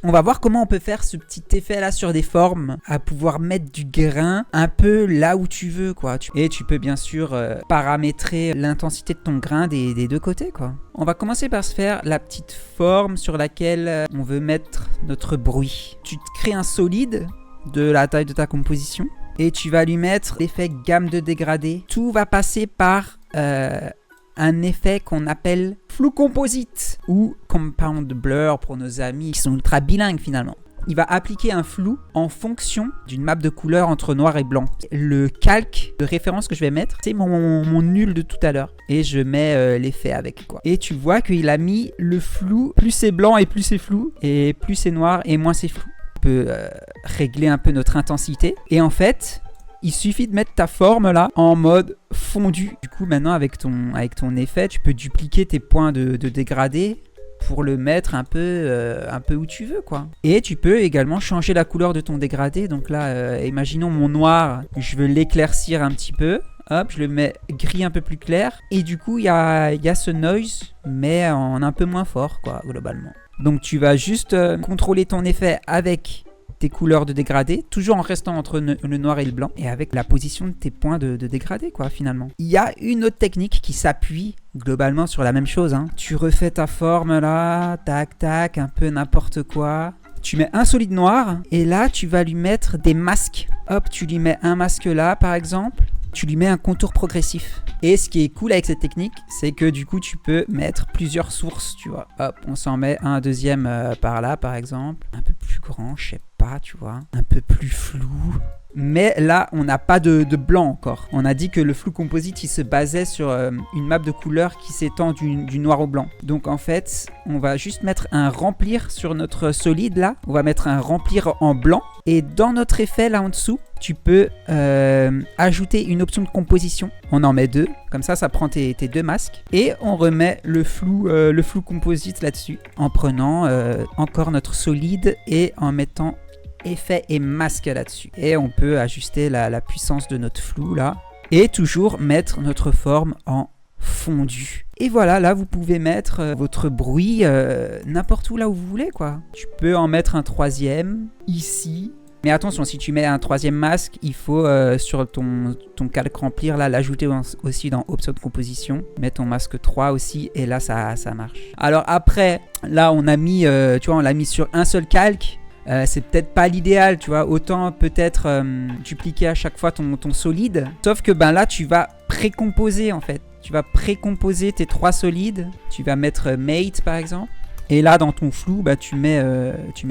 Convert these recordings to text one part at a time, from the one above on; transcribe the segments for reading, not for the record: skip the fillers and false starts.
on va voir comment on peut faire ce petit effet là sur des formes, à pouvoir mettre du grain un peu là où tu veux quoi. Et tu peux bien sûr paramétrer l'intensité de ton grain des deux côtés quoi. On va commencer par se faire la petite forme sur laquelle on veut mettre notre bruit. Tu te crées un solide de la taille de ta composition et tu vas lui mettre l'effet gamme de dégradé. Tout va passer par un effet qu'on appelle flou composite ou compound blur pour nos amis qui sont ultra bilingues finalement. Il va appliquer un flou en fonction d'une map de couleurs entre noir et blanc. Le calque de référence que je vais mettre, c'est mon nul de tout à l'heure. Et je mets l'effet avec quoi. Et tu vois qu'il a mis le flou, plus c'est blanc et plus c'est flou, et plus c'est noir et moins c'est flou. On peut régler un peu notre intensité. Et en fait, il suffit de mettre ta forme là en mode fondu. Du coup, maintenant avec ton effet, tu peux dupliquer tes points de dégradé pour le mettre un peu où tu veux quoi. Et tu peux également changer la couleur de ton dégradé. Donc là, imaginons mon noir, je veux l'éclaircir un petit peu. Hop, je le mets gris un peu plus clair. Et du coup, il y a ce noise, mais en un peu moins fort quoi, globalement. Donc tu vas juste contrôler ton effet avec tes couleurs de dégradé, toujours en restant entre le noir et le blanc, et avec la position de tes points de dégradé, quoi, finalement. Il y a une autre technique qui s'appuie globalement sur la même chose, hein. Tu refais ta forme là, tac, tac, un peu n'importe quoi. Tu mets un solide noir, et là, tu vas lui mettre des masques. Hop, tu lui mets un masque là, par exemple. Tu lui mets un contour progressif. Et ce qui est cool avec cette technique, c'est que du coup, tu peux mettre plusieurs sources, tu vois. Hop, on s'en met un deuxième par là, par exemple. Un peu plus grand, je sais pas, tu vois. Un peu plus flou. Mais là, on n'a pas de blanc encore. On a dit que le flou composite, il se basait sur une map de couleurs qui s'étend du noir au blanc. Donc en fait, on va juste mettre un remplir sur notre solide là. On va mettre un remplir en blanc. Et dans notre effet là en dessous, tu peux ajouter une option de composition. On en met deux. Comme ça, ça prend tes deux masques. Et on remet le flou composite là-dessus. En prenant encore notre solide et en mettant effet et masque là-dessus. Et on peut ajuster la puissance de notre flou là. Et toujours mettre notre forme en fondu. Et voilà, là vous pouvez mettre votre bruit n'importe où là où vous voulez quoi. Tu peux en mettre un troisième ici. Mais attention, si tu mets un troisième masque, il faut sur ton calque remplir là, l'ajouter aussi dans option de composition. Mets ton masque 3 aussi et là ça marche. Alors après, là on a mis, tu vois, on l'a mis sur un seul calque. C'est peut-être pas l'idéal, tu vois. Autant peut-être dupliquer à chaque fois ton solide. Sauf que ben là, tu vas précomposer en fait. Tu vas précomposer tes trois solides. Tu vas mettre mate par exemple. Et là, dans ton flou, bah, tu mets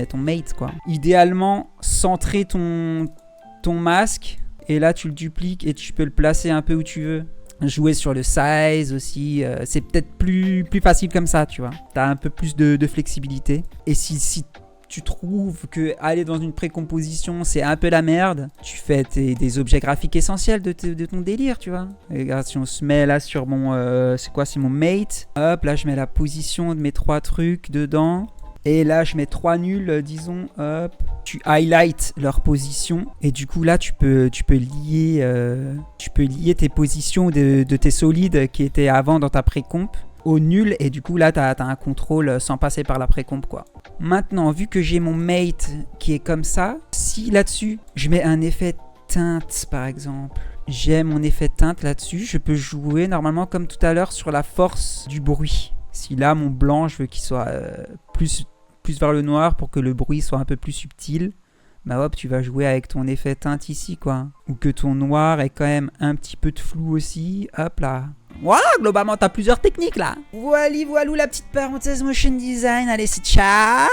ton mate quoi. Idéalement, centrer ton masque. Et là, tu le dupliques et tu peux le placer un peu où tu veux. Jouer sur le size aussi. C'est peut-être plus facile comme ça, tu vois. T'as un peu plus de flexibilité. Et si tu trouves que aller dans une précomposition c'est un peu la merde, tu fais des objets graphiques essentiels de ton délire, tu vois. Et regarde, si on se met là sur mon c'est mon mate, hop, là je mets la position de mes trois trucs dedans, et là je mets trois nuls, disons, hop, tu highlight leur position, et du coup là tu peux lier tes positions de tes solides qui étaient avant dans ta précomp au nul, et du coup là t'as un contrôle sans passer par la précomp quoi. Maintenant, vu que j'ai mon mate qui est comme ça, si là-dessus je mets un effet teinte par exemple, j'ai mon effet teinte là-dessus, je peux jouer normalement comme tout à l'heure sur la force du bruit. Si là mon blanc je veux qu'il soit plus vers le noir pour que le bruit soit un peu plus subtil, bah hop, tu vas jouer avec ton effet teinte ici quoi. Ou que ton noir ait quand même un petit peu de flou aussi, hop là. Voilà, globalement, t'as plusieurs techniques là. Voilà la petite parenthèse motion design. Allez, c'est ciao!